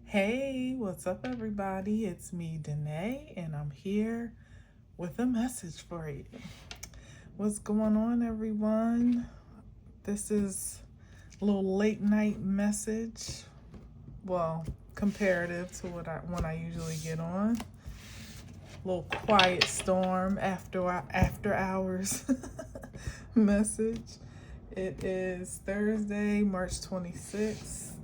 Hey, what's up, everybody? It's me, Danae, and I'm here with a message for you. What's going on, everyone? This is a little late night message. Well, comparative to when I usually get on. A little quiet storm after hours message. It is Thursday, March 26th.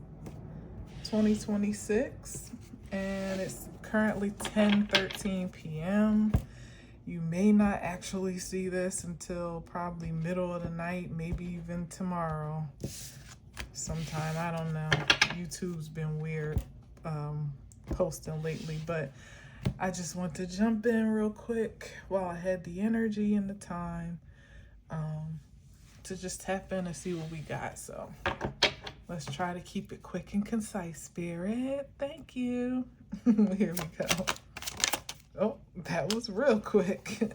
2026, and it's currently 10:13 p.m. You may not actually see this until probably middle of the night, maybe even tomorrow sometime. I don't know. YouTube's been weird posting lately, but I just want to jump in real quick while I had the energy and the time to just tap in and see what we got. So let's try to keep it quick and concise, Spirit. Thank you. Here we go. Oh, that was real quick.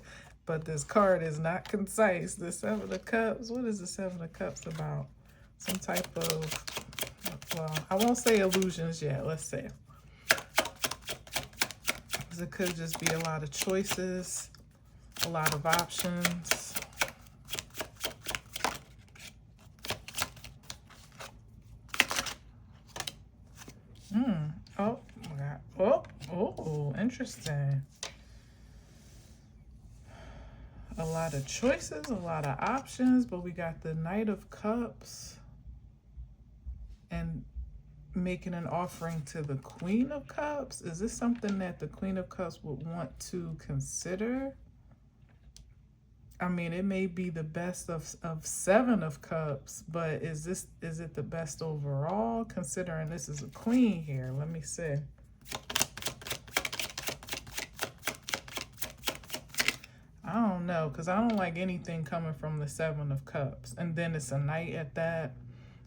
But this card is not concise. The Seven of Cups. What is the Seven of Cups about? Some type of, well, I won't say illusions yet. Let's say. Because it could just be a lot of choices, a lot of options. Oh, interesting. A lot of choices, a lot of options, but we got the Knight of Cups and making an offering to the Queen of Cups. Is this something that the Queen of Cups would want to consider? I mean, it may be the best of Seven of Cups, but is it the best overall, considering this is a queen here? Let me see. I don't know, because I don't like anything coming from the Seven of Cups. And then it's a knight at that.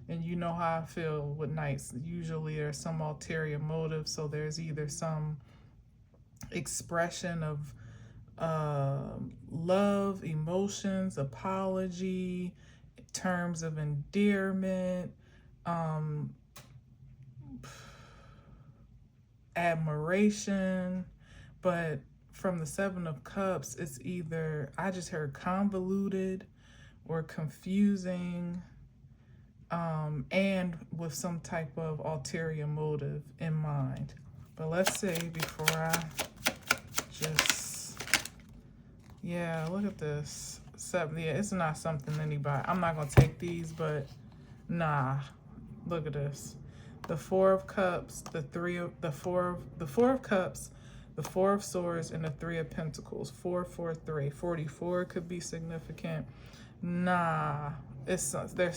And you know how I feel with knights. Usually there's some ulterior motive. So there's either some expression of love, emotions, apology, terms of endearment, admiration. But from the Seven of Cups, it's either, I just heard convoluted or confusing, and with some type of ulterior motive in mind. But let's see before I just, yeah, look at this. Seven, yeah, it's not something anybody, I'm not gonna take these, but nah, look at this. The Four of Cups, the Four of Cups, the Four of Swords, and the Three of Pentacles. 443. 44 could be significant. Nah, there's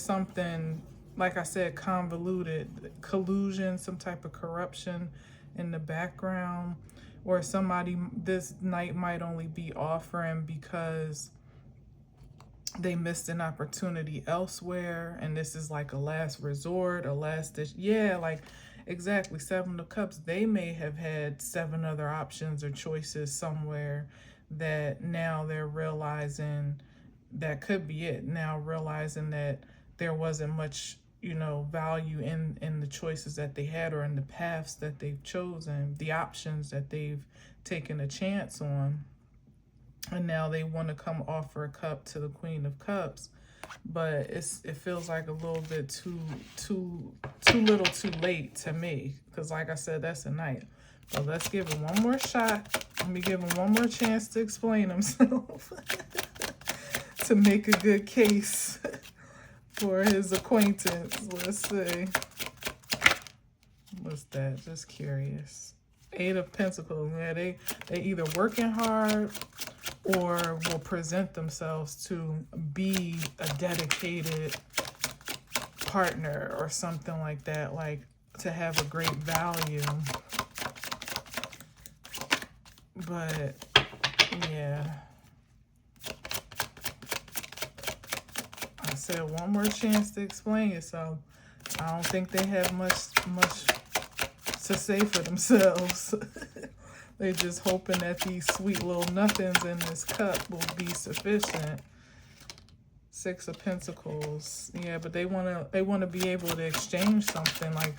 something, like I said, convoluted, collusion, some type of corruption in the background, or somebody, this night might only be offering because they missed an opportunity elsewhere, and this is like a last resort, a last ditch. Yeah, like exactly. Seven of Cups, they may have had 7 other options or choices somewhere that now they're realizing that could be it. Now realizing that there wasn't much, value in the choices that they had, or in the paths that they've chosen, the options that they've taken a chance on. And now they want to come offer a cup to the Queen of Cups, but it feels like a little bit too little too late to me, because like I said, that's a knight. But let's give him one more shot. Let me give him one more chance to explain himself to make a good case for his acquaintance. Let's see. What's that? Just curious. 8 of Pentacles. Yeah, they either working hard or will present themselves to be a dedicated partner or something like that, like to have a great value. But yeah, I said one more chance to explain it, so I don't think they have much to say for themselves. They're just hoping that these sweet little nothings in this cup will be sufficient. 6 of Pentacles. Yeah, but they wanna be able to exchange something, like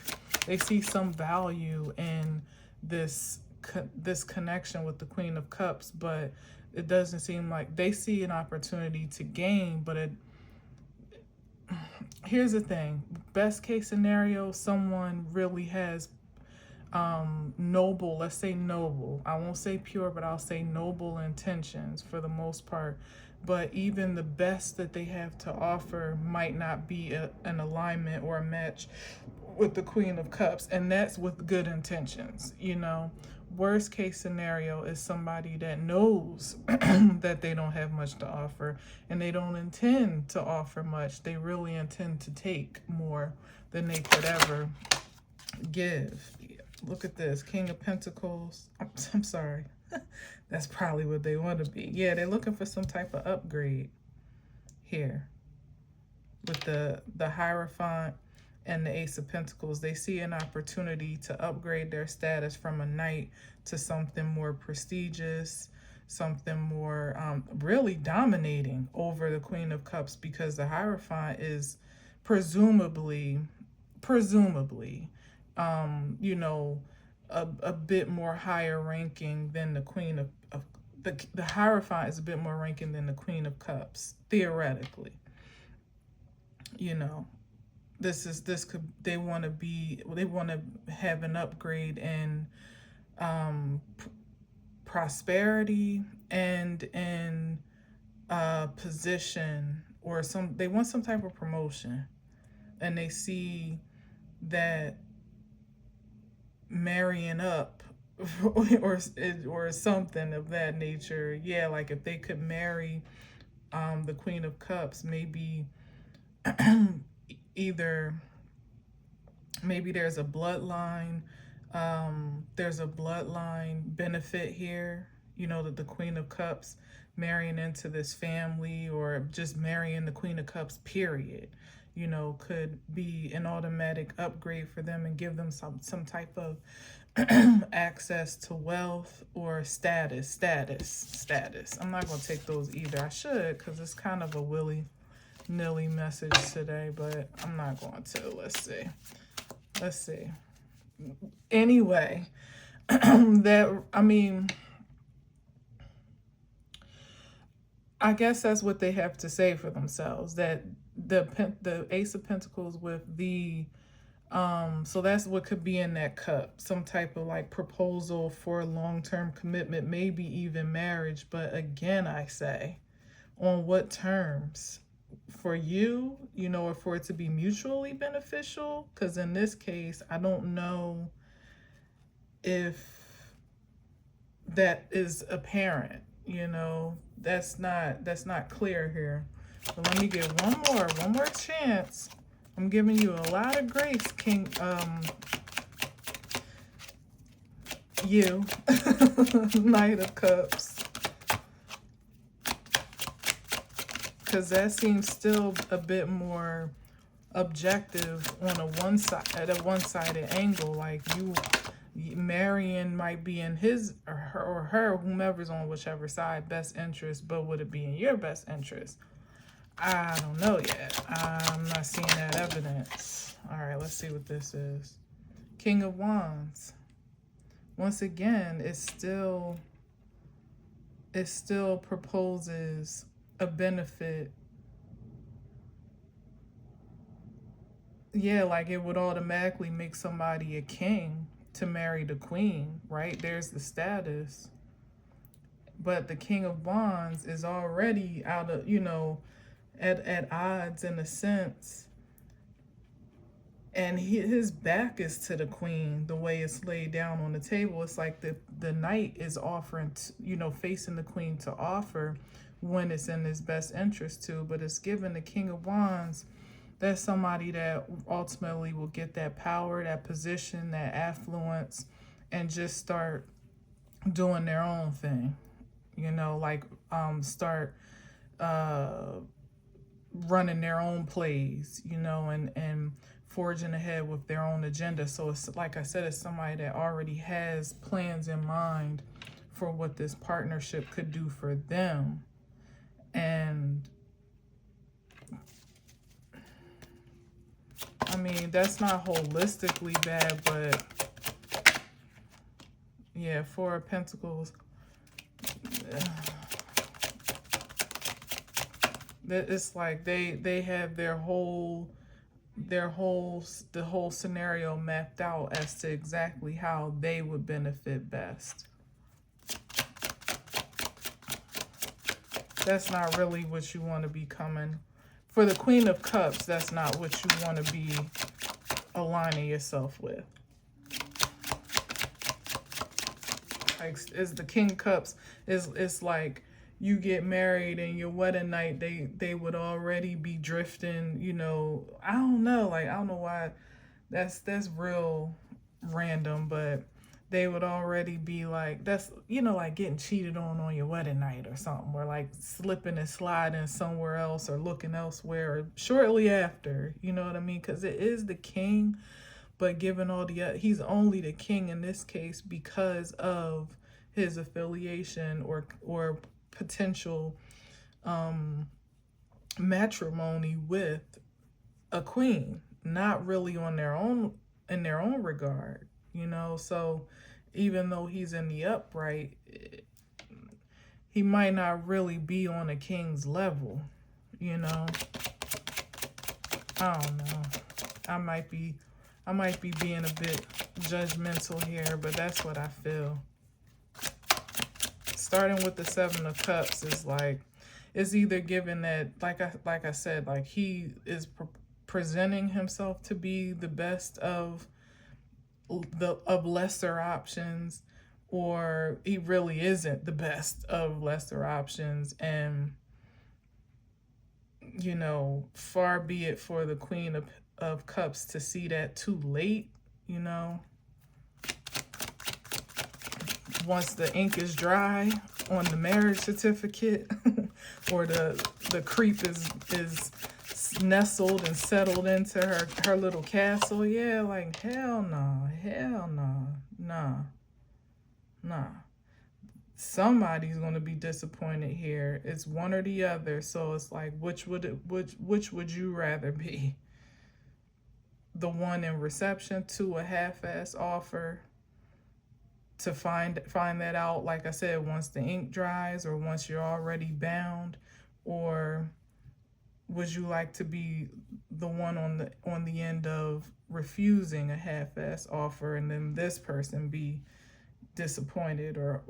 They see some value in this connection with the Queen of Cups, but it doesn't seem like they see an opportunity to gain. But here's the thing: best case scenario, someone really has noble, let's say noble, I won't say pure, but I'll say noble intentions for the most part. But even the best that they have to offer might not be an alignment or a match with the Queen of Cups, and that's with good intentions. You know, worst case scenario is somebody that knows that they don't have much to offer, and they don't intend to offer much. They really intend to take more than they could ever give. Look at this, King of Pentacles. I'm sorry. That's probably what they want to be. Yeah, they're looking for some type of upgrade here. With the Hierophant and the Ace of Pentacles, they see an opportunity to upgrade their status from a knight to something more prestigious, something more really dominating over the Queen of Cups, because the Hierophant is presumably, you know, a bit more higher ranking than the Queen of the Hierophant is a bit more ranking than the Queen of Cups, theoretically. You know, they want to have an upgrade in prosperity and in position, or they want some type of promotion, and they see that marrying up or something of that nature. Yeah, like if they could marry the Queen of Cups, maybe either maybe there's a bloodline benefit here, you know, that the Queen of Cups marrying into this family, or just marrying the Queen of Cups period, you know, could be an automatic upgrade for them and give them some type of access to wealth or status. I'm not going to take those either. I should, because it's kind of a willy-nilly message today, but I'm not going to. Let's see. Anyway, I guess that's what they have to say for themselves, that the Ace of Pentacles with the so that's what could be in that cup, some type of like proposal for a long-term commitment, maybe even marriage. But again, I say, on what terms? For you, you know, or for it to be mutually beneficial? Because in this case, I don't know if that is apparent, you know. That's not clear here. But let me get one more chance. I'm giving you a lot of grace, King. You, Knight of Cups, because that seems still a bit more objective on at a one-sided angle. Like you marrying might be in his or her, whomever's on whichever side, best interest, but would it be in your best interest? I don't know yet. I'm not seeing that evidence. All right, let's see what this is. King of Wands. Once again, it still proposes a benefit. Yeah, like it would automatically make somebody a king to marry the queen, right? There's the status. But the King of Wands is already out of, you know, at odds in a sense, and his back is to the queen. The way it's laid down on the table, it's like the knight is offering you know, facing the queen to offer when it's in his best interest to, but it's given the King of Wands. That's somebody that ultimately will get that power, that position, that affluence, and just start doing their own thing, you know, like start running their own plays, you know, and forging ahead with their own agenda. So it's like I said, it's somebody that already has plans in mind for what this partnership could do for them. And I mean, that's not holistically bad, but yeah, Four of Pentacles. It's like they have the whole scenario mapped out as to exactly how they would benefit best. That's not really what you want to be coming. For the Queen of Cups, that's not what you want to be aligning yourself with. Like, is the King of Cups, it's like you get married and your wedding night, they would already be drifting, you know. I don't know, like, I don't know why that's real random, but they would already be like, that's, you know, like getting cheated on your wedding night or something, or like slipping and sliding somewhere else or looking elsewhere or shortly after, you know what I mean? Because it is the king, but given all the, he's only the king in this case because of his affiliation or potential matrimony with a queen, not really on their own, in their own regard, you know. So even though he's in the upright, he might not really be on a king's level, you know. I don't know. I might be being a bit judgmental here, but that's what I feel. Starting with the Seven of Cups is like, it's either given that, like I said, like he is presenting himself to be the best of lesser options, or he really isn't the best of lesser options. And, you know, far be it for the Queen of Cups to see that too late, you know. Once the ink is dry on the marriage certificate or the creep is nestled and settled into her little castle, yeah, like hell nah. Somebody's gonna be disappointed here. It's one or the other. So it's like, which would you rather be? The one in reception to a half-ass offer, to find that out, like I said, once the ink dries or once you're already bound? Or would you like to be the one on the end of refusing a half-ass offer, and then this person be disappointed or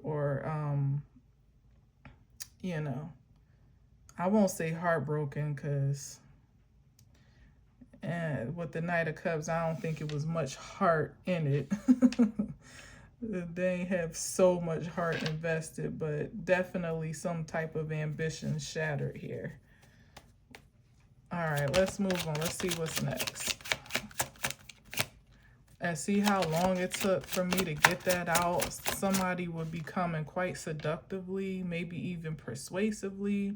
you know, I won't say heartbroken, because with the Knight of Cups, I don't think it was much heart in it. They have so much heart invested, but definitely some type of ambition shattered here. All right, let's move on. Let's see what's next. And see how long it took for me to get that out. Somebody would be coming quite seductively, maybe even persuasively,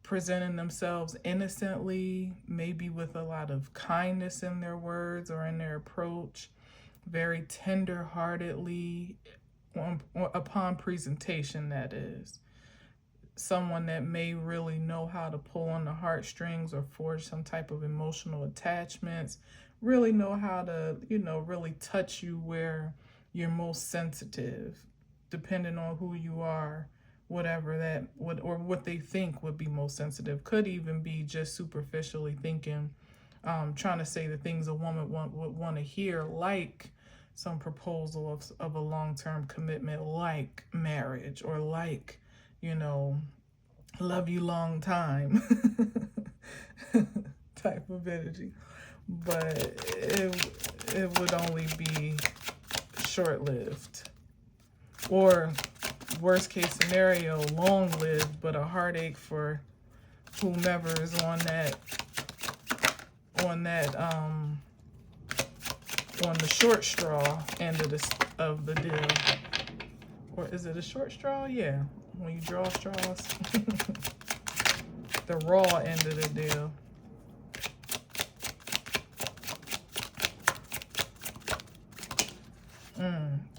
presenting themselves innocently, maybe with a lot of kindness in their words or in their approach, very tender-heartedly upon presentation, that is. Someone that may really know how to pull on the heartstrings or forge some type of emotional attachments, really know how to, you know, really touch you where you're most sensitive, depending on who you are, whatever that would, or what they think would be most sensitive. Could even be just superficially thinking, trying to say the things a woman would want to hear, like some proposal of a long-term commitment, like marriage, or like, you know, love you long time type of energy. But it would only be short-lived, or worst case scenario, long-lived, but a heartache for whomever is on the short straw end of the deal. Or is it a short straw? Yeah, when you draw straws. The raw end of the deal.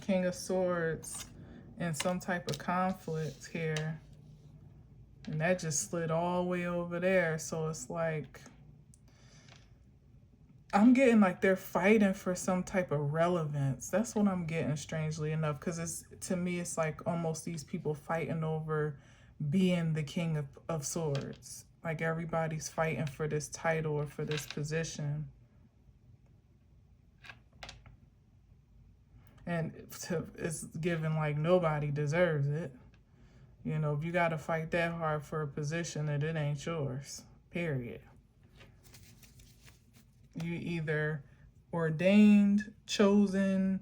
King of Swords and some type of conflict here. And that just slid all the way over there. So it's like I'm getting like they're fighting for some type of relevance. That's what I'm getting, strangely enough, because it's, to me, it's like almost these people fighting over being the king of swords. Like everybody's fighting for this title or for this position. And it's given like nobody deserves it. You know, if you got to fight that hard for a position, that it ain't yours, period. You either ordained, chosen,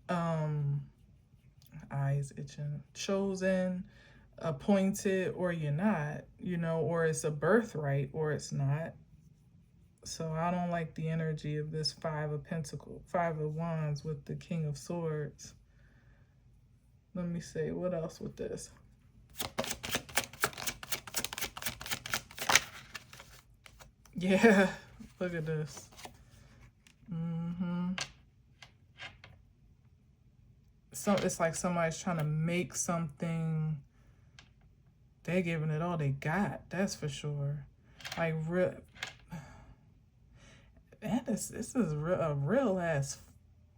eyes itching, chosen, appointed, or you're not, you know, or it's a birthright or it's not. So I don't like the energy of this Five of Wands with the King of Swords. Let me see, what else with this? Yeah, look at this. So it's like somebody's trying to make something. They're giving it all they got. That's for sure. Like and this is a real ass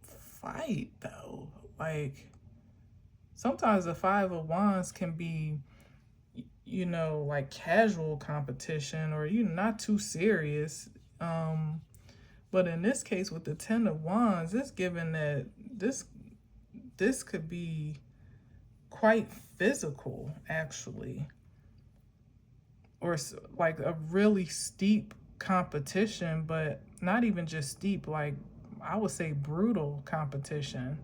fight though. Like sometimes the Five of Wands can be, you know, like casual competition or you not too serious. But in this case with the Ten of Wands, it's given that this could be quite physical actually, or like a really steep competition, but not even just steep, like I would say brutal competition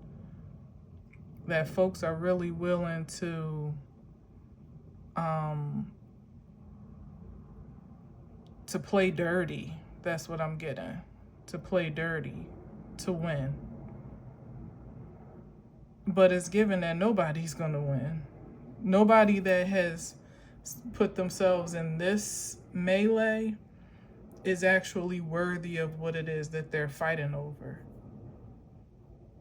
that folks are really willing to play dirty. That's what I'm getting. To play dirty, to win. But it's given that nobody's going to win. Nobody that has put themselves in this melee is actually worthy of what it is that they're fighting over.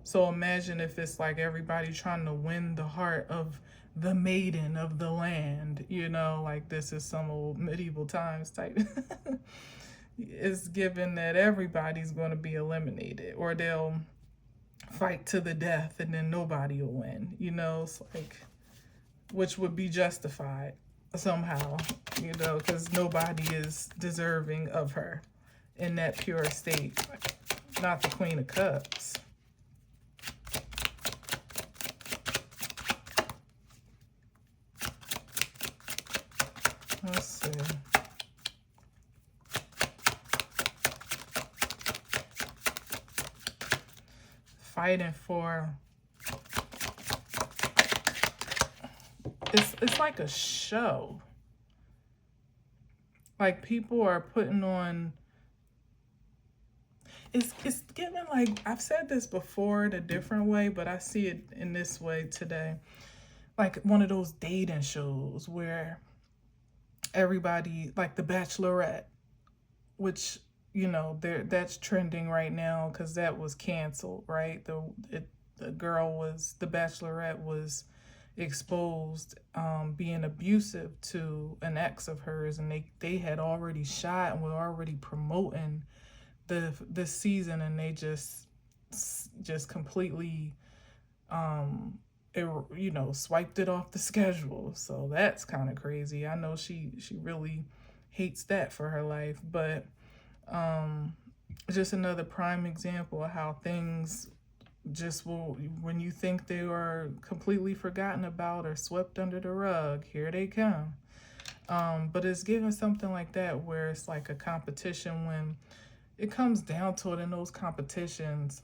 So imagine if it's like everybody trying to win the heart of the maiden of the land, you know, like this is some old medieval times type. It's given that everybody's going to be eliminated, or they'll fight to the death and then nobody will win, you know. It's like, which would be justified somehow, you know, because nobody is deserving of her in that pure state. Not the Queen of Cups. Let's see. Fighting for, it's like a show. Like people are putting on, it's given, like I've said this before in a different way, but I see it in this way today. Like one of those dating shows where everybody, like The Bachelorette, which, you know, that's trending right now because that was canceled, right? The Bachelorette was exposed being abusive to an ex of hers, and they had already shot and were already promoting this season, and they just completely you know, swiped it off the schedule. So that's kind of crazy. I know she really hates that for her life, but just another prime example of how things just will, when you think they are completely forgotten about or swept under the rug, here they come. But it's given something like that where it's like a competition. When it comes down to it in those competitions,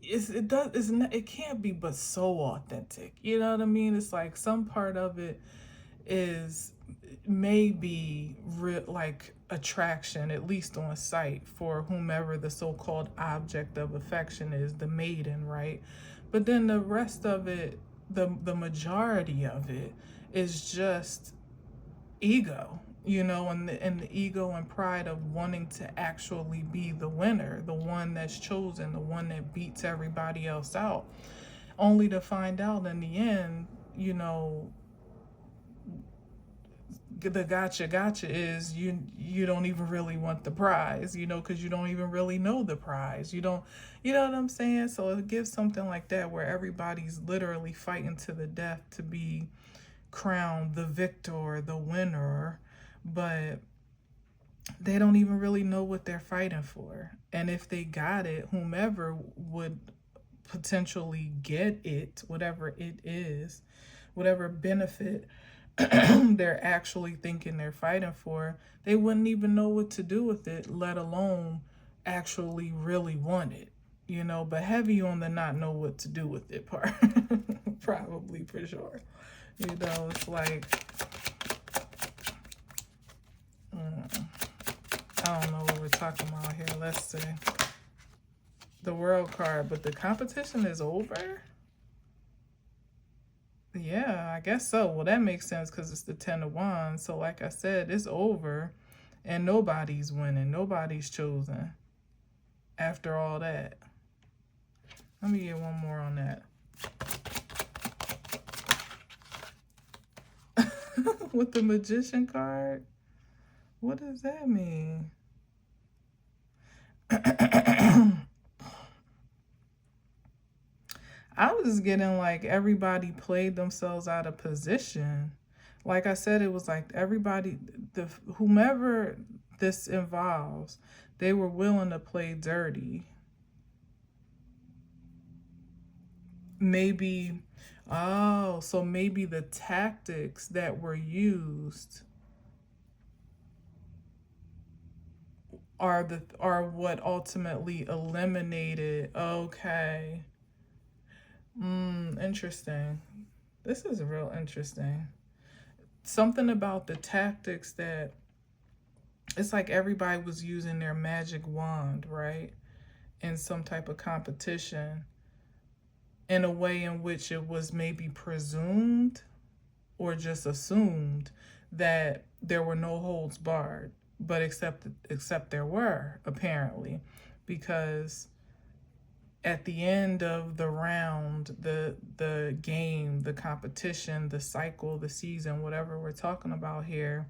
it can't be but so authentic. You know what I mean? It's like some part of it is maybe like attraction, at least on sight, for whomever the so-called object of affection is, the maiden, right? But then the rest of it, the majority of it, is just ego, you know, and the ego and pride of wanting to actually be the winner, the one that's chosen, the one that beats everybody else out, only to find out in the end, you know, the gotcha is you don't even really want the prize, you know, because you don't even really know the prize. You don't, you know what I'm saying? So it gives something like that where everybody's literally fighting to the death to be crowned the victor, the winner, but they don't even really know what they're fighting for. And if they got it, whomever would potentially get it, whatever it is, whatever benefit they're actually thinking they're fighting for, they wouldn't even know what to do with it, let alone actually really want it, you know. But heavy on the not know what to do with it part. Probably, for sure. You know, it's like, I don't know what we're talking about here. Let's see. The world card, but the competition is over? Yeah, I guess so. Well, that makes sense because it's the 10 of Wands. So like I said, it's over and nobody's winning. Nobody's chosen after all that. Let me get one more on that. With the Magician card? What does that mean? I was getting like everybody played themselves out of position. Like I said, it was like everybody, whomever this involves, they were willing to play dirty. Maybe, oh, so maybe the tactics that were used are what ultimately eliminated. Okay. Interesting. This is real interesting. Something about the tactics that it's like everybody was using their magic wand, right? In some type of competition in a way in which it was maybe presumed or just assumed that there were no holds barred, but except there were, apparently, because at the end of the round, the game, the competition, the cycle, the season, whatever we're talking about here,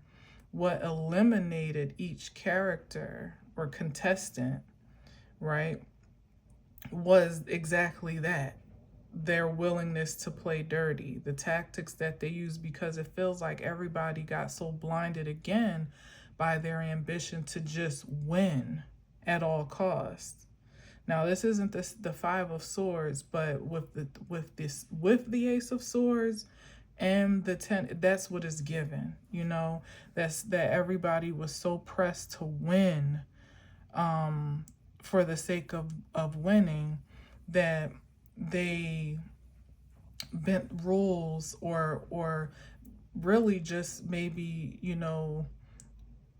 what eliminated each character or contestant, right, was exactly that. Their willingness to play dirty, the tactics that they use, because it feels like everybody got so blinded again by their ambition to just win at all costs. Now, this isn't the Five of Swords, but with the Ace of Swords and the 10, that's what is given. You know, that everybody was so pressed to win, for the sake of winning, that they bent rules or really just maybe, you know,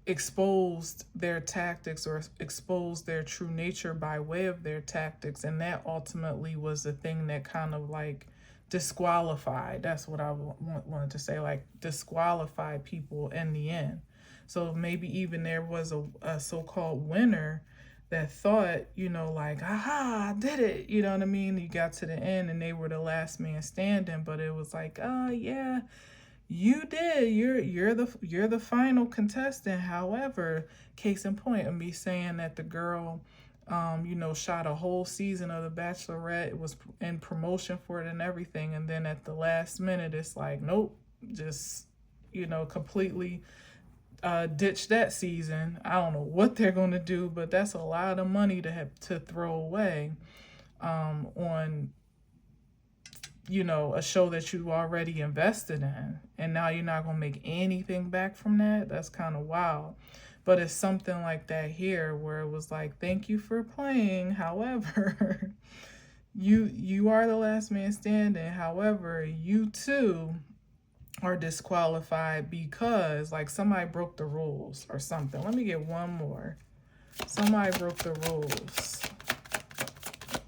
exposed their tactics or exposed their true nature by way of their tactics, and that ultimately was the thing that kind of like disqualified, that's what I wanted to say, like disqualified people in the end. So maybe even there was a so-called winner that thought, you know, like, aha, I did it, you know what I mean? You got to the end and they were the last man standing, but it was like, oh yeah, you did. You're the final contestant. However, case in point of me saying that the girl, you know, shot a whole season of The Bachelorette. It was in promotion for it and everything, and then at the last minute, it's like, nope, just, you know, completely ditch that season. I don't know what they're going to do, but that's a lot of money to have to throw away on, you know, a show that you already invested in, and now you're not going to make anything back from that. That's kind of wild. But it's something like that here where it was like, thank you for playing, however, you are the last man standing. However, you too are disqualified because like somebody broke the rules or something. Let me get one more. Somebody broke the rules.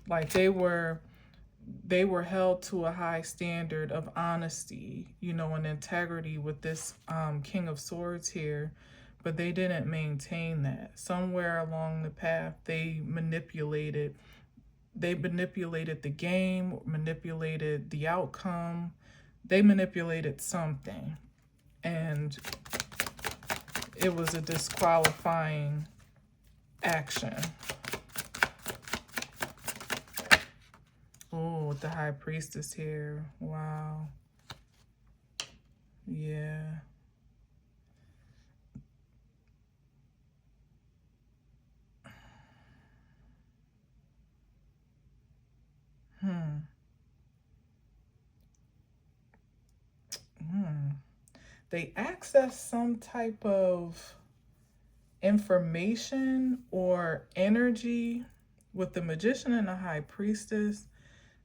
Like they were held to a high standard of honesty, you know, and integrity with this King of Swords here, but they didn't maintain that. Somewhere along the path, they manipulated the game, manipulated the outcome, they manipulated something. And it was a disqualifying action. Oh, with the High Priestess here. Wow. Yeah. They access some type of information or energy with the Magician and the High Priestess.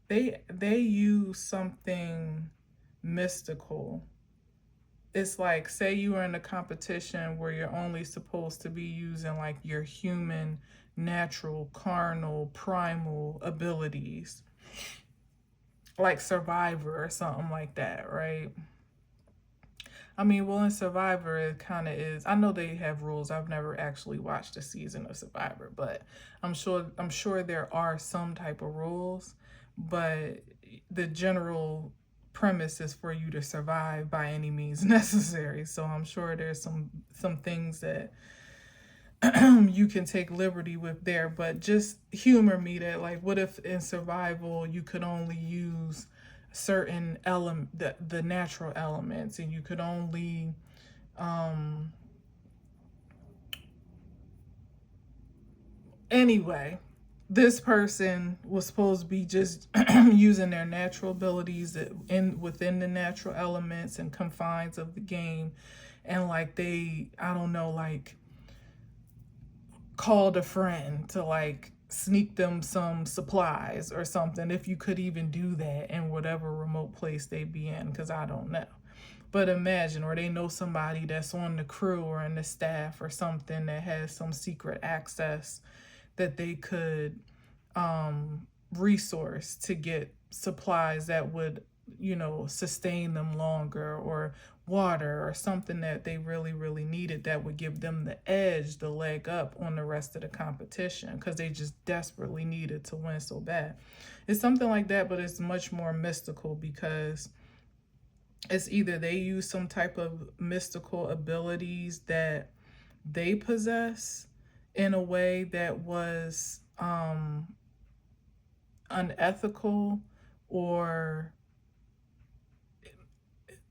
They use something mystical. It's like, say you are in a competition where you're only supposed to be using like your human, natural, carnal, primal abilities, like Survivor or something like that, right? I mean, well, in Survivor, it kind of is. I know they have rules. I've never actually watched a season of Survivor, but I'm sure there are some type of rules, but the general premise is for you to survive by any means necessary. So I'm sure there's some things that you can take liberty with there, but just humor me that, like, what if in survival you could only use certain the natural elements, and you could only anyway, this person was supposed to be just using their natural abilities within the natural elements and confines of the game, and like they, I don't know, like called a friend to like sneak them some supplies or something, if you could even do that in whatever remote place they be in, because I don't know. But imagine, or they know somebody that's on the crew or in the staff or something that has some secret access that they could resource to get supplies that would, sustain them longer, or water or something that they really, really needed that would give them the edge, the leg up on the rest of the competition, because they just desperately needed to win so bad. It's something like that, but it's much more mystical, because it's either they use some type of mystical abilities that they possess in a way that was unethical or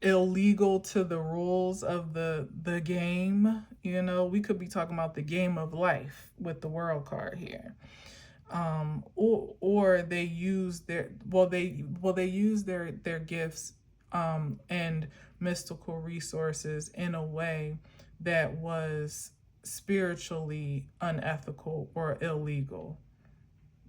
illegal to the rules of the game. We could be talking about the game of life with the world card here. Or they use they use their gifts and mystical resources in a way that was spiritually unethical or illegal,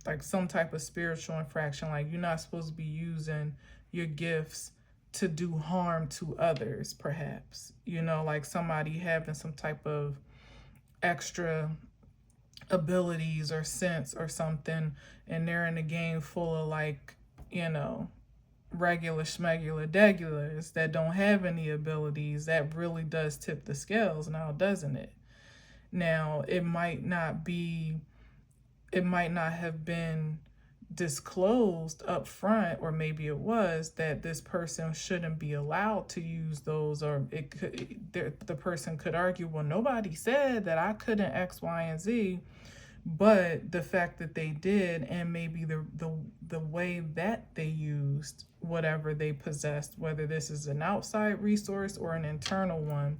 like some type of spiritual infraction. Like, you're not supposed to be using your gifts to do harm to others, perhaps, like somebody having some type of extra abilities or sense or something, and they're in a game full of like, regular schmegular degulars that don't have any abilities. That really does tip the scales now, doesn't it? Now, it might not have been disclosed up front, or maybe it was, that this person shouldn't be allowed to use those, or the person could argue, well, nobody said that I couldn't X, Y, and Z. But the fact that they did, and maybe the way that they used whatever they possessed, whether this is an outside resource or an internal one,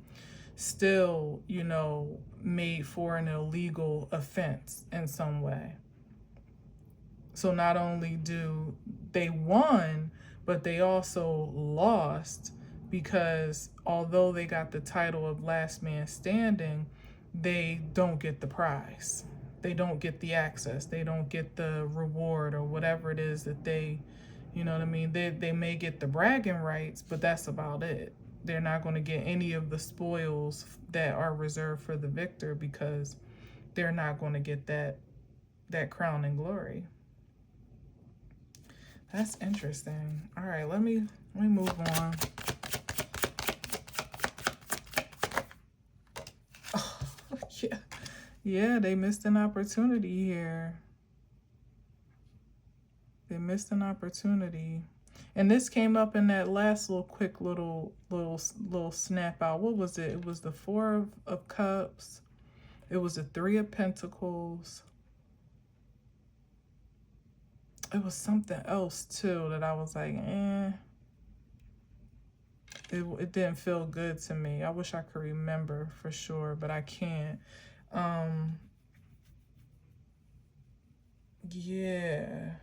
still, made for an illegal offense in some way. So not only do they won, but they also lost, because although they got the title of last man standing, they don't get the prize. They don't get the access. They don't get the reward or whatever it is that they, you know what I mean? They may get the bragging rights, but that's about it. They're not going to get any of the spoils that are reserved for the victor, because they're not going to get that crown and glory. That's interesting. All right, let me move on. Oh, yeah. Yeah, they missed an opportunity here. They missed an opportunity. And this came up in that last little quick little snap out. What was it? It was the Four of Cups. It was the Three of Pentacles. It was something else too that I was like, it didn't feel good to me. I wish I could remember for sure, but I can't. Yeah.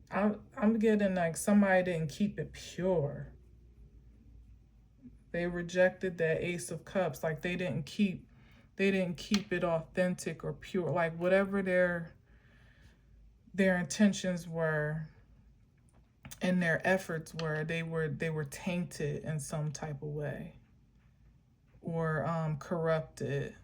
I'm getting like somebody didn't keep it pure. They rejected that Ace of Cups. Like they didn't keep it authentic or pure. Like whatever their intentions were and their efforts were, they were tainted in some type of way or corrupted.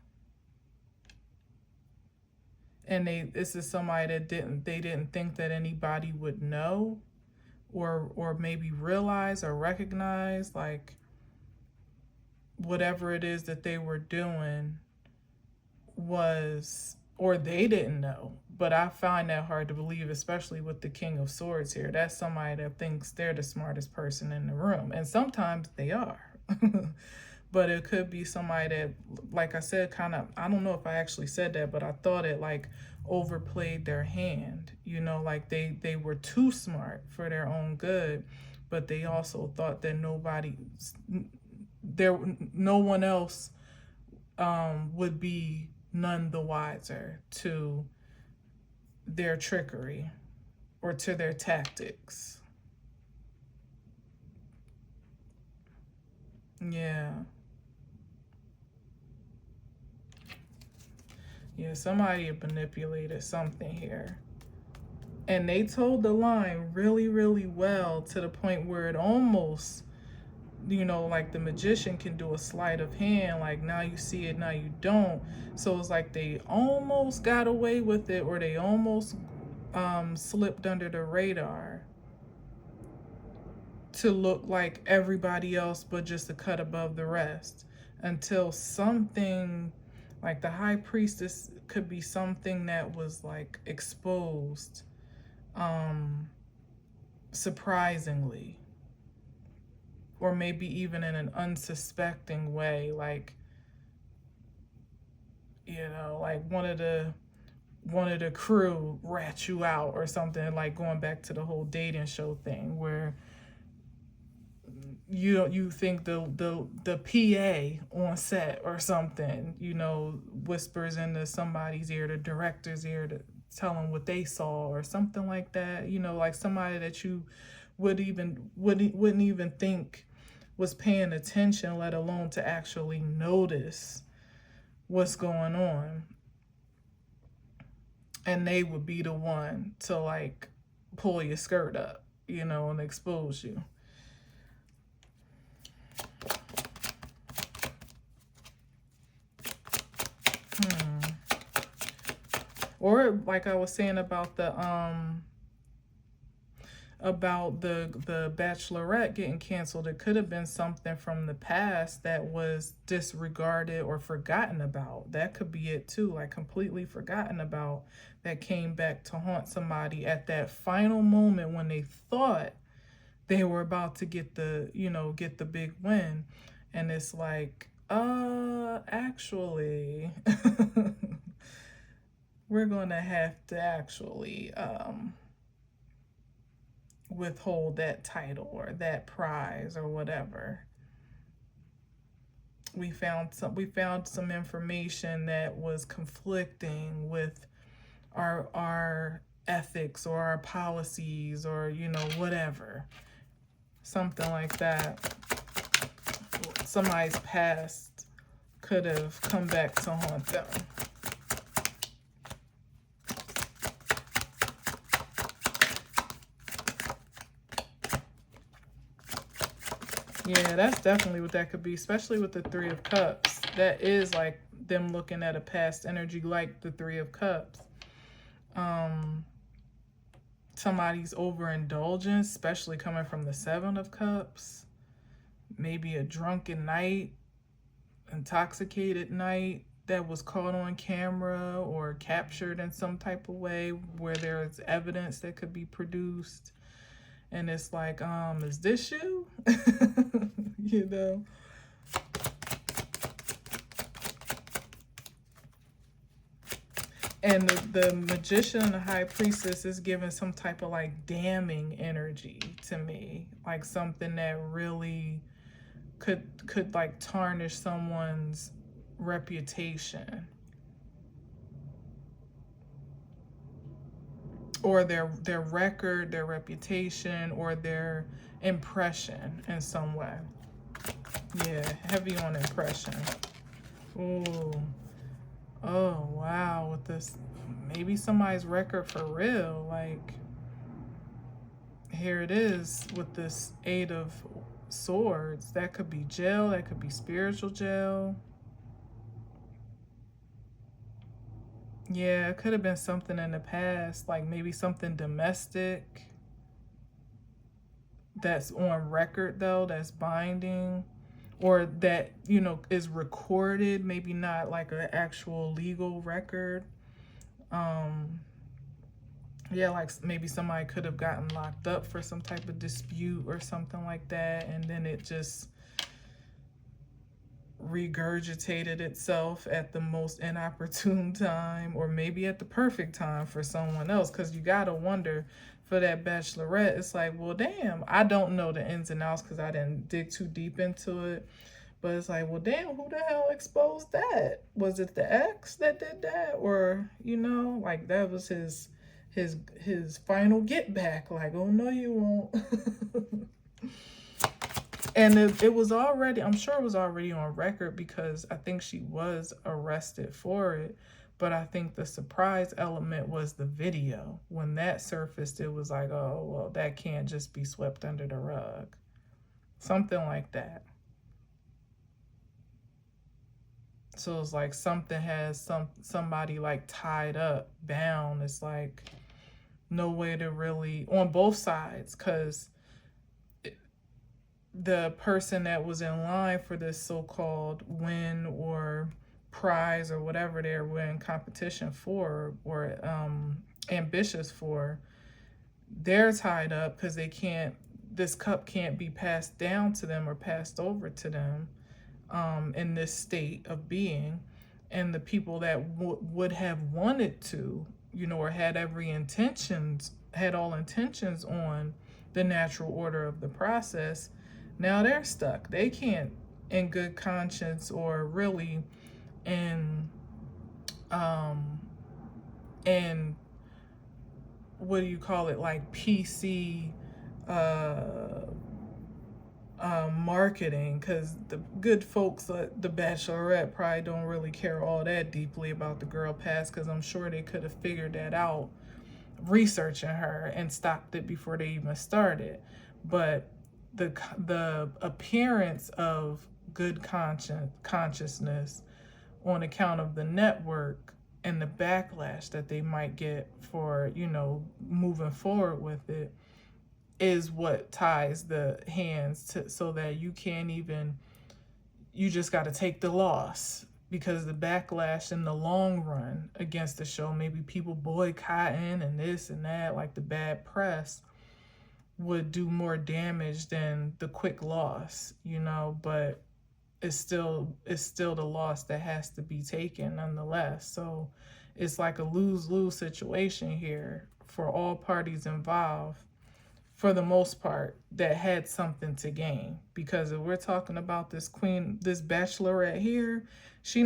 And this is somebody that didn't think that anybody would know or maybe realize or recognize like whatever it is that they were doing was, or they didn't know. But I find that hard to believe, especially with the King of Swords here. That's somebody that thinks they're the smartest person in the room. And sometimes they are. But it could be somebody that, like I said, kind of, I don't know if I actually said that, but I thought it like overplayed their hand. You know, like they were too smart for their own good, but they also thought that no one else would be none the wiser to their trickery or to their tactics. Yeah. Yeah, somebody manipulated something here. And they told the line really, really well to the point where it almost, you know, like the magician can do a sleight of hand, like now you see it, now you don't. So it's like they almost got away with it, or they almost slipped under the radar to look like everybody else but just a cut above the rest, until something like the High Priestess could be something that was like exposed surprisingly, or maybe even in an unsuspecting way, like, you know, like one of the crew rat you out or something, like going back to the whole dating show thing where you think the PA on set or something, you know, whispers into somebody's ear, the director's ear, to tell them what they saw or something like that. You know, like somebody that you wouldn't even think was paying attention, let alone to actually notice what's going on. And they would be the one to like pull your skirt up, you know, and expose you. Or like I was saying about the Bachelorette getting canceled, it could have been something from the past that was disregarded or forgotten about. That could be it too, like completely forgotten about, that came back to haunt somebody at that final moment when they thought they were about to get the, you know, get the big win. And it's like, actually, we're going to have to actually withhold that title or that prize or whatever. We found some information that was conflicting with our ethics or our policies, or, you know, whatever. Something like that. Somebody's past could have come back to haunt them. Yeah, that's definitely what that could be, especially with the Three of Cups. That is like them looking at a past energy like the Three of Cups. Somebody's overindulgence, especially coming from the Seven of Cups. Maybe a drunken night, intoxicated night that was caught on camera or captured in some type of way where there's evidence that could be produced. And it's like, is this you? You know? And the magician and the high priestess is giving some type of like damning energy to me. Like something that really could like tarnish someone's reputation. Or their record, their reputation, or their impression in some way. Yeah, heavy on impression. Ooh. Oh, wow. With this, maybe somebody's record for real. Like, here it is with this 8 of Swords. That could be jail. That could be spiritual jail. Yeah, it could have been something in the past. Like maybe something domestic that's on record, though, that's binding. Or that, you know, is recorded, maybe not like an actual legal record. Yeah, like maybe somebody could have gotten locked up for some type of dispute or something like that, and then it just regurgitated itself at the most inopportune time, or maybe at the perfect time for someone else. Because you gotta wonder, for that bachelorette, it's like, well, damn, I don't know the ins and outs because I didn't dig too deep into it. But it's like, well, damn, who the hell exposed that? Was it the ex that did that? Or, you know, like that was his final get back. Like, oh, no, you won't. And it was already, I'm sure it was already on record because I think she was arrested for it. But I think the surprise element was the video. When that surfaced, it was like, oh, well, that can't just be swept under the rug. Something like that. So it's like something has somebody like tied up, bound. It's like no way to really, on both sides, because the person that was in line for this so-called win or prize or whatever they're in competition for or ambitious for, they're tied up because they can't, this cup can't be passed down to them or passed over to them in this state of being. And the people that would have wanted to, you know, or had all intentions on the natural order of the process, now they're stuck. They can't, in good conscience or really in what do you call it, like PC marketing, because the good folks at the Bachelorette probably don't really care all that deeply about the girl past, because I'm sure they could have figured that out researching her and stopped it before they even started. But the appearance of good consciousness on account of the network and the backlash that they might get for, you know, moving forward with it is what ties the hands to, so that you can't even, you just got to take the loss, because the backlash in the long run against the show, maybe people boycotting and this and that, like the bad press, would do more damage than the quick loss, you know. But it's still the loss that has to be taken nonetheless. So it's like a lose-lose situation here for all parties involved, for the most part, that had something to gain. Because if we're talking about this queen, this bachelorette here, she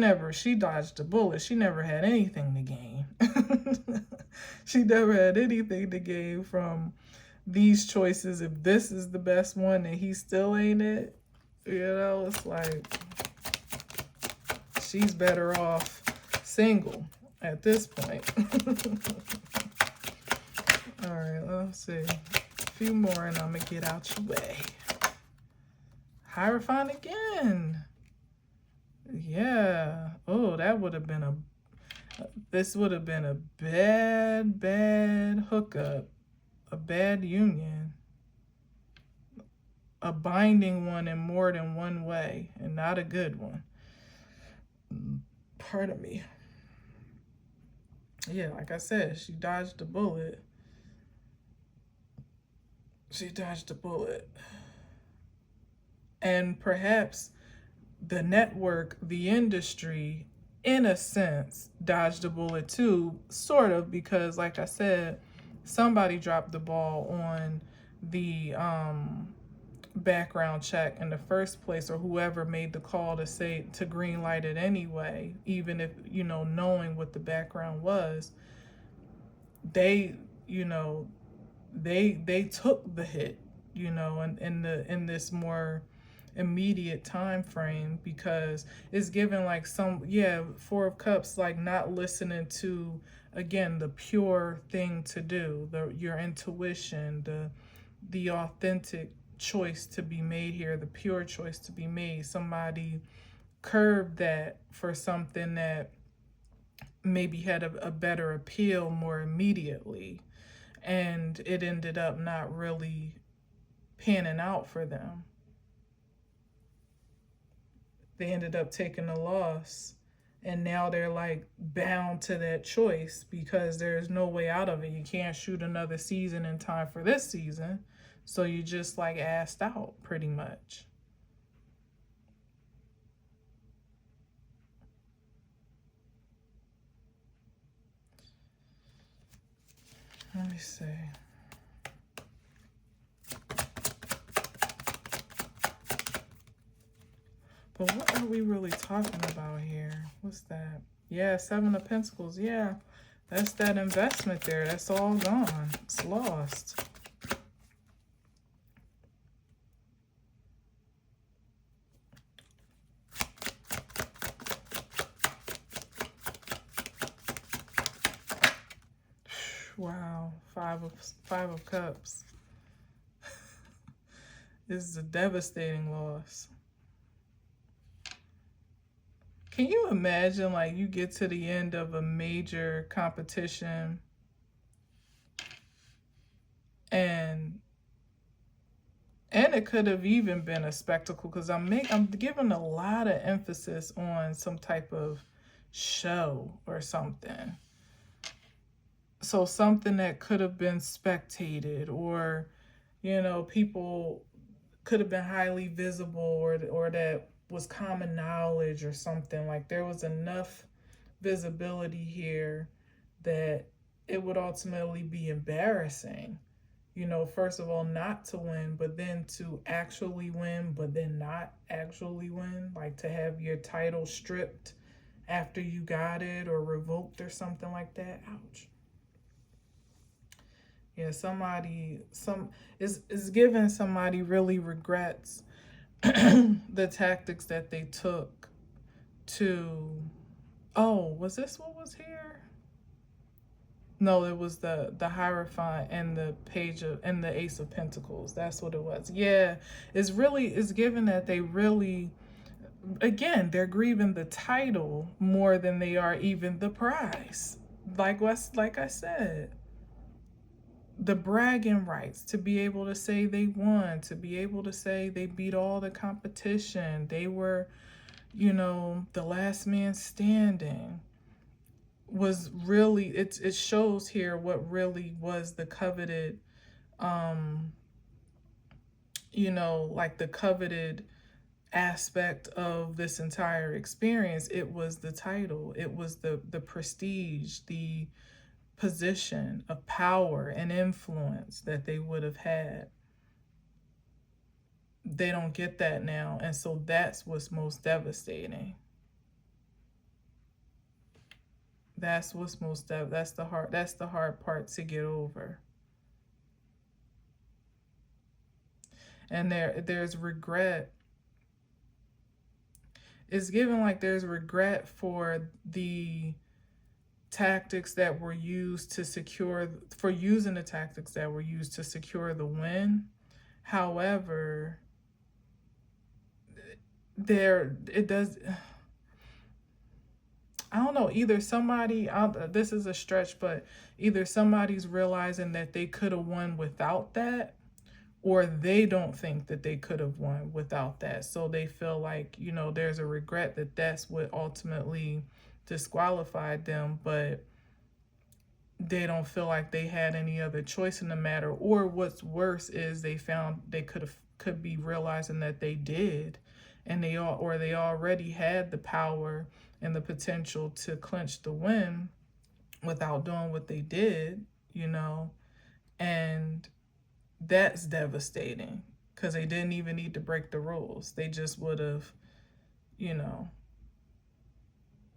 dodged a bullet. She never had anything to gain. She never had anything to gain from these choices. If this is the best one and he still ain't it, you know, it's like she's better off single at this point. All right, let's see. A few more and I'm gonna get out your way. Hierophant again. Yeah. Oh, that would have been this would have been a bad hookup, a bad union, a binding one in more than one way, and not a good one. Pardon me. Yeah, like I said, she dodged a bullet. She dodged a bullet. And perhaps the network, the industry, in a sense, dodged a bullet too, sort of, because, like I said, somebody dropped the ball on the background check in the first place, or whoever made the call to say to green light it anyway, even if, knowing what the background was. They, you know, they took the hit, in this more immediate time frame, because it's given like Four of Cups, like not listening to, again, the pure thing to do, your intuition, the authentic choice to be made here, the pure choice to be made. Somebody curved that for something that maybe had a better appeal more immediately, and it ended up not really panning out for them. They ended up taking a loss, and now they're like bound to that choice because there's no way out of it. You can't shoot another season in time for this season, so you just like asked out pretty much. Let me see. But what are we really talking about here? What's that? Yeah, Seven of Pentacles. Yeah, that's that investment there. That's all gone. It's lost. Wow, Five of Cups. This is a devastating loss. Can you imagine, like, you get to the end of a major competition and it could have even been a spectacle, because I'm giving a lot of emphasis on some type of show or something. So something that could have been spectated, or, people could have been highly visible, or that was common knowledge or something. Like, there was enough visibility here that it would ultimately be embarrassing. First of all, not to win, but then to actually win, but then not actually win. Like, to have your title stripped after you got it, or revoked or something like that. Ouch. Yeah, is giving somebody really regrets the tactics that they took to. Oh, was this what was here? No, it was the Hierophant and the Ace of Pentacles. That's what it was. Yeah, it's given that they really, again, they're grieving the title more than they are even the prize. Like I said, the bragging rights, to be able to say they won, to be able to say they beat all the competition, they were, the last man standing, was really, it shows here what really was the coveted, like the coveted aspect of this entire experience. It was the title, it was the prestige, the position of power and influence that they would have had. They don't get that now, and so that's what's most devastating. That's what's most that's the hard part to get over. And there's regret. It's given like there's regret for the tactics that were used to secure, for using the tactics that were used to secure the win. However, it does, I don't know, either somebody, this is a stretch, but either somebody's realizing that they could have won without that, or they don't think that they could have won without that. So they feel like, there's a regret that that's what ultimately disqualified them. But they don't feel like they had any other choice in the matter. Or what's worse is they found they could be realizing that they did, and they already had the power and the potential to clinch the win without doing what they did, and that's devastating because they didn't even need to break the rules. They just would have, you know,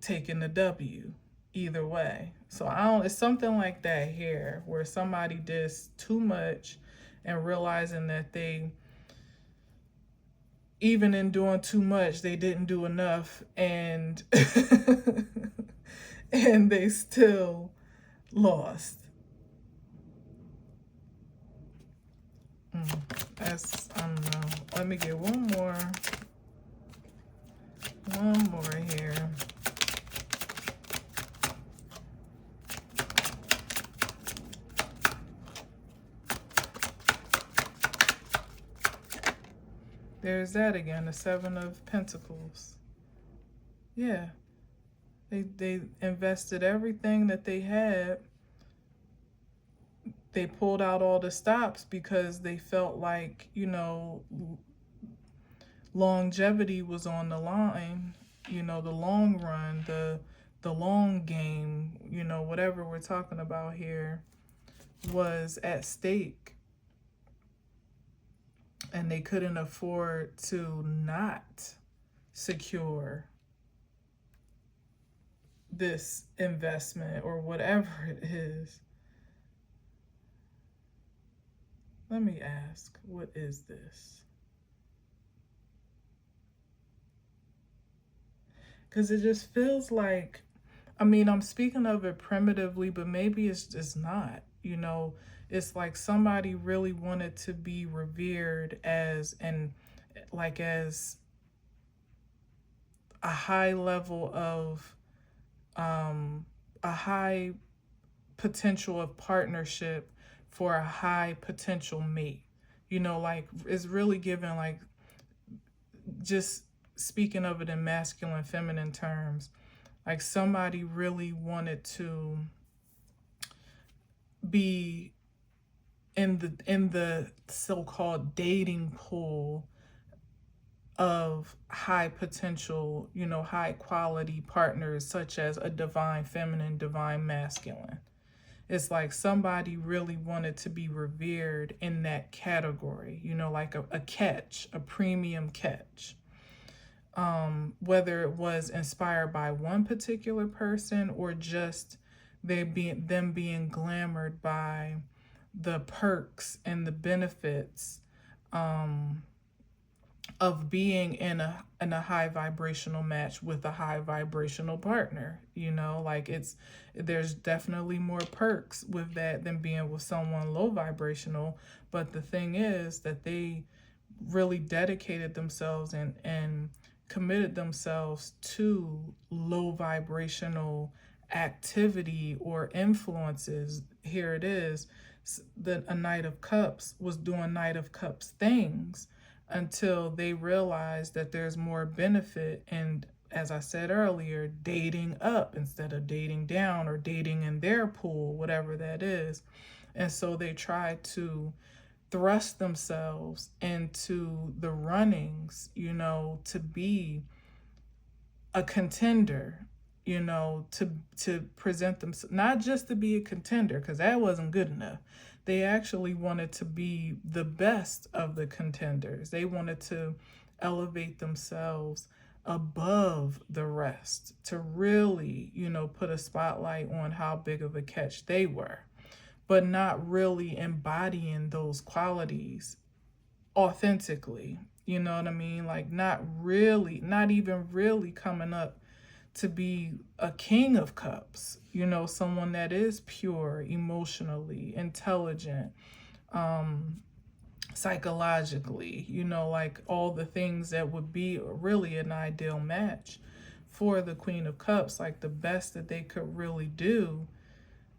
taken the W either way. So it's something like that here where somebody did too much and realizing that they, even in doing too much, they didn't do enough, and and they still lost. I don't know. Let me get one more here. There's that again, the Seven of Pentacles. Yeah. They invested everything that they had. They pulled out all the stops because they felt like, longevity was on the line, the long run, the long game, whatever we're talking about here was at stake. And they couldn't afford to not secure this investment or whatever it is. Let me ask, what is this? Because it just feels like, I'm speaking of it primitively, but maybe it's just not, It's like somebody really wanted to be revered as a high level of, a high potential of partnership for a high potential mate. It's really given, just speaking of it in masculine, feminine terms, like somebody really wanted to be in the so-called dating pool of high potential, high quality partners, such as a divine feminine, divine masculine. It's like somebody really wanted to be revered in that category, like a catch, a premium catch. Whether it was inspired by one particular person or just them being glamored by the perks and the benefits of being in a high vibrational match with a high vibrational partner. There's definitely more perks with that than being with someone low vibrational. But the thing is that they really dedicated themselves and committed themselves to low vibrational activity or influences. Here it is, a Knight of Cups was doing Knight of Cups things until they realized that there's more benefit in, as I said earlier, dating up instead of dating down or dating in their pool, whatever that is. And so they tried to thrust themselves into the runnings, to be a contender, to present them, not just to be a contender, because that wasn't good enough. They actually wanted to be the best of the contenders. They wanted to elevate themselves above the rest, to really, put a spotlight on how big of a catch they were, but not really embodying those qualities authentically. You know what I mean? Like not even really coming up to be a King of Cups, someone that is pure emotionally, intelligent, psychologically, like all the things that would be really an ideal match for the Queen of Cups. Like the best that they could really do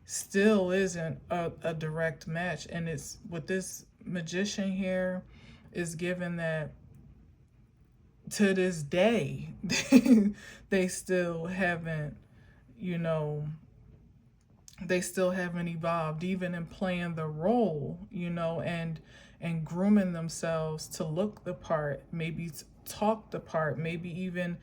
still isn't a direct match. And it's with this Magician here is given that to this day, they still haven't, they still haven't evolved, even in playing the role, and grooming themselves to look the part, maybe talk the part, maybe even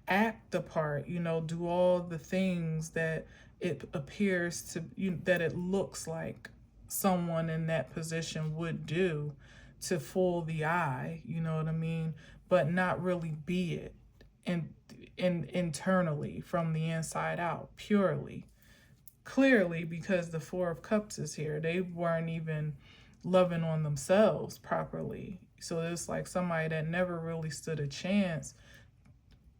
act the part, do all the things that it appears to that it looks like someone in that position would do to fool the eye, you know what I mean? But not really be it, and internally, from the inside out, purely. Clearly, because the Four of Cups is here, they weren't even loving on themselves properly. So it's like somebody that never really stood a chance.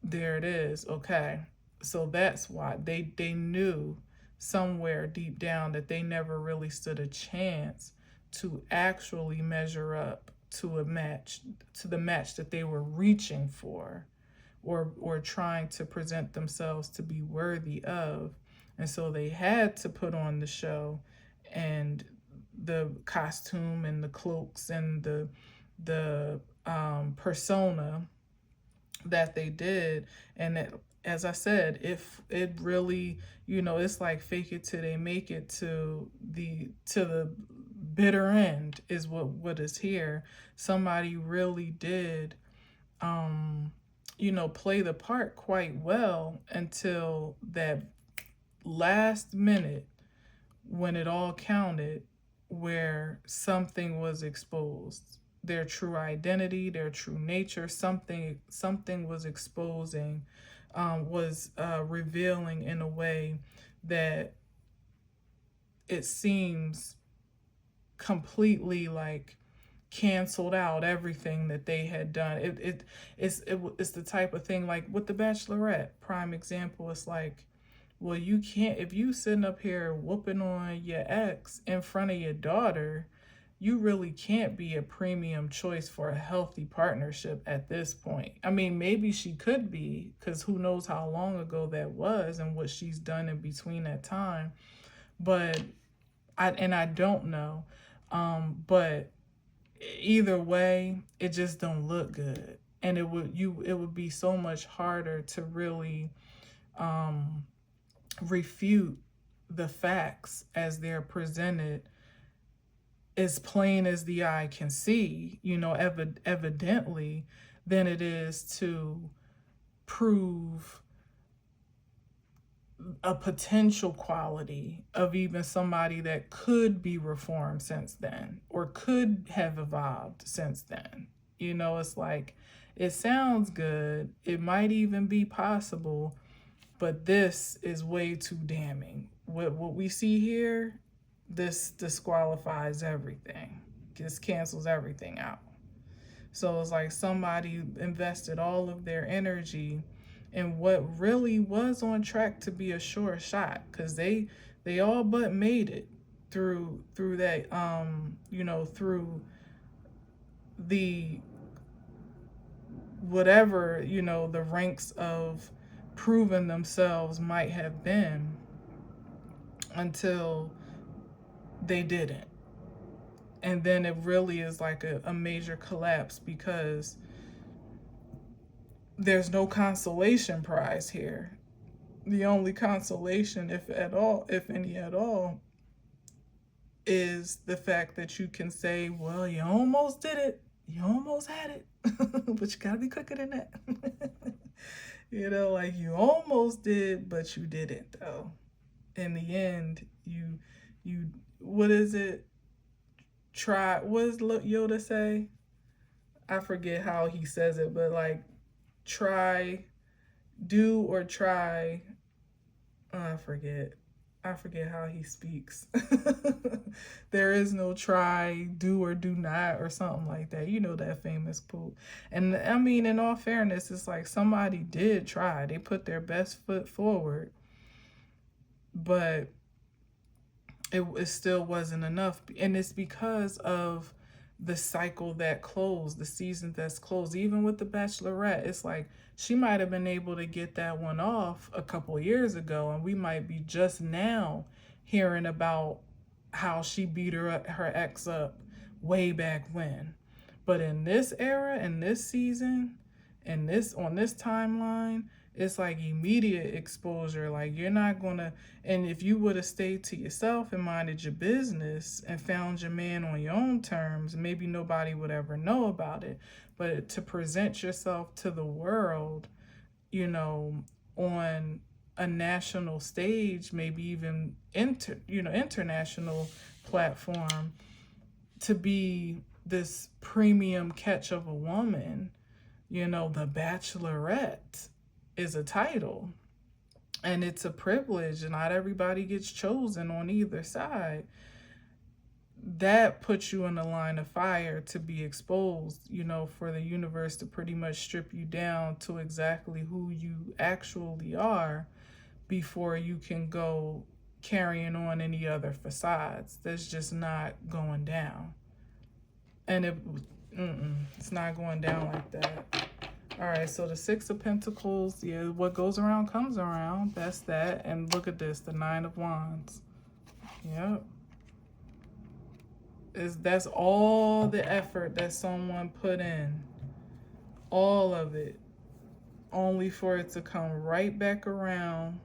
There it is. Okay. So that's why they knew somewhere deep down that they never really stood a chance to actually measure up to the match that they were reaching for, or trying to present themselves to be worthy of. And so they had to put on the show, and the costume and the cloaks and the persona that they did. And it, as I said, if it really, it's like fake it till they make it, to the bitter end is what is here. Somebody really did play the part quite well until that last minute when it all counted, where something was exposed, their true identity, their true nature. Something was exposing, was revealing in a way that it seems completely like canceled out everything that they had done. It's the type of thing like with the Bachelorette, prime example. It's like, well, you can't, if you sitting up here whooping on your ex in front of your daughter, you really can't be a premium choice for a healthy partnership at this point. I mean, maybe she could be, because who knows how long ago that was and what she's done in between that time. But I don't know. But either way, it just don't look good. And it would be so much harder to really refute the facts as they're presented, as plain as the eye can see, evidently, than it is to prove a potential quality of even somebody that could be reformed since then, or could have evolved since then. It's like, it sounds good, it might even be possible, but this is way too damning. What we see here, this disqualifies everything. Just cancels everything out. So it's like somebody invested all of their energy in what really was on track to be a sure shot, because they all but made it through that through the whatever the ranks of proving themselves might have been, until they didn't. And then it really is like a major collapse, because there's no consolation prize here. The only consolation, if at all, if any at all, is the fact that you can say, well, you almost did it. You almost had it. But you gotta be quicker than that. Like you almost did, but you didn't, though. In the end, you what is it? Try, what does Yoda say? I forget how he says it, but like, do or try. Oh, I forget how he speaks. There is no try, do or do not, or something like that. That famous quote. And I mean, in all fairness, it's like somebody did try. They put their best foot forward, but it still wasn't enough. And it's because of the cycle that closed, the season that's closed. Even with the Bachelorette, it's like she might have been able to get that one off a couple years ago, and we might be just now hearing about how she beat her ex up way back when. But in this era, in this season, on this timeline, it's like immediate exposure. Like you're not gonna, and if you would have stayed to yourself and minded your business and found your man on your own terms, maybe nobody would ever know about it. But to present yourself to the world, you know, on a national stage, maybe even international platform, to be this premium catch of a woman, the Bachelorette is a title and it's a privilege, and not everybody gets chosen on either side. That puts you in the line of fire to be exposed, for the universe to pretty much strip you down to exactly who you actually are before you can go carrying on any other facades. That's just not going down. And it's not going down like that. All right, so the Six of Pentacles, yeah, what goes around comes around. That's that. And look at this, the Nine of Wands. Yep. That's all the effort that someone put in. All of it. Only for it to come right back around.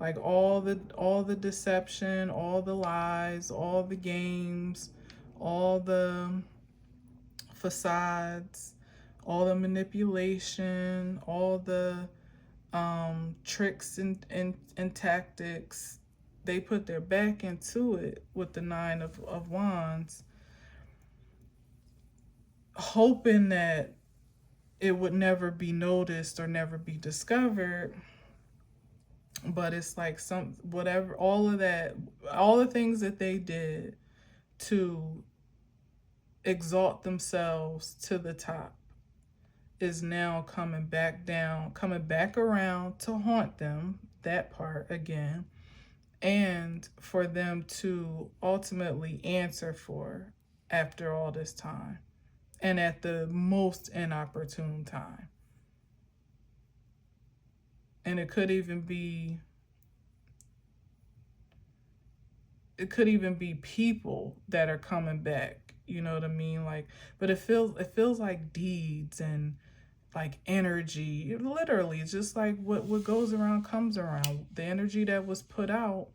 Like all the deception, all the lies, all the games, all the facades, all the manipulation, all the tricks and tactics. They put their back into it with the Nine of Wands, hoping that it would never be noticed or never be discovered. But it's like all of that, all the things that they did to exalt themselves to the top is now coming back down, coming back around to haunt them, that part again, and for them to ultimately answer for after all this time and at the most inopportune time. And it could even be people that are coming back, you know what I mean? Like, but it feels like deeds and like energy. Literally, it's just like what goes around comes around. The energy that was put out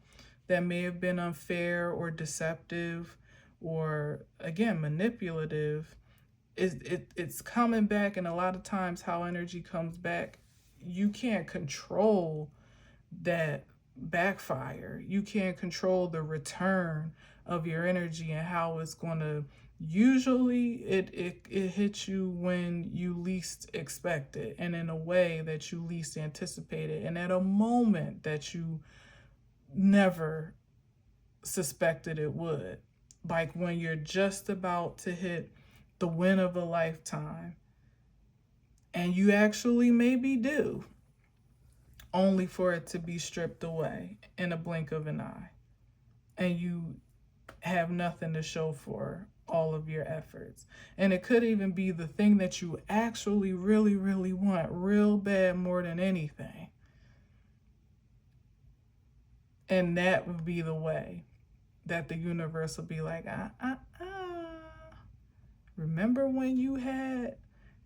that may have been unfair or deceptive or, again, manipulative, it's coming back. And a lot of times how energy comes back, you can't control that backfire. You can't control the return of your energy and how it's going to, usually it hits you when you least expect it and in a way that you least anticipate it and at a moment that you never suspected it would. Like when you're just about to hit the win of a lifetime, and you actually maybe do, only for it to be stripped away in a blink of an eye. And you have nothing to show for all of your efforts. And it could even be the thing that you actually really, really want real bad more than anything. And that would be the way that the universe will be like, remember when you had,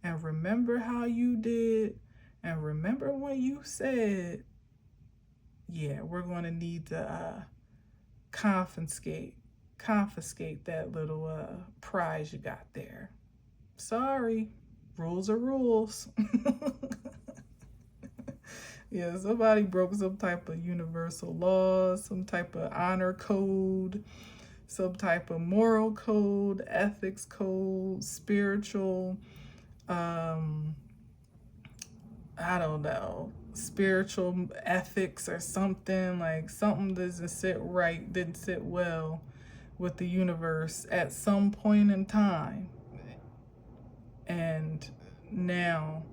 and remember how you did, and remember when you said, yeah, we're going to need to confiscate that little prize you got there. Sorry, rules are rules. Yeah, somebody broke some type of universal law, some type of honor code, some type of moral code, ethics code, spiritual, I don't know, spiritual ethics or something. Like something doesn't sit right, didn't sit well with the universe at some point in time. And now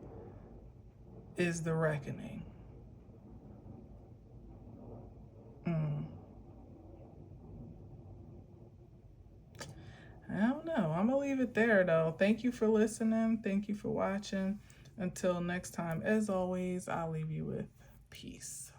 is the reckoning. I don't know. I'm going to leave it there, though. Thank you for listening. Thank you for watching. Until next time, as always, I'll leave you with peace.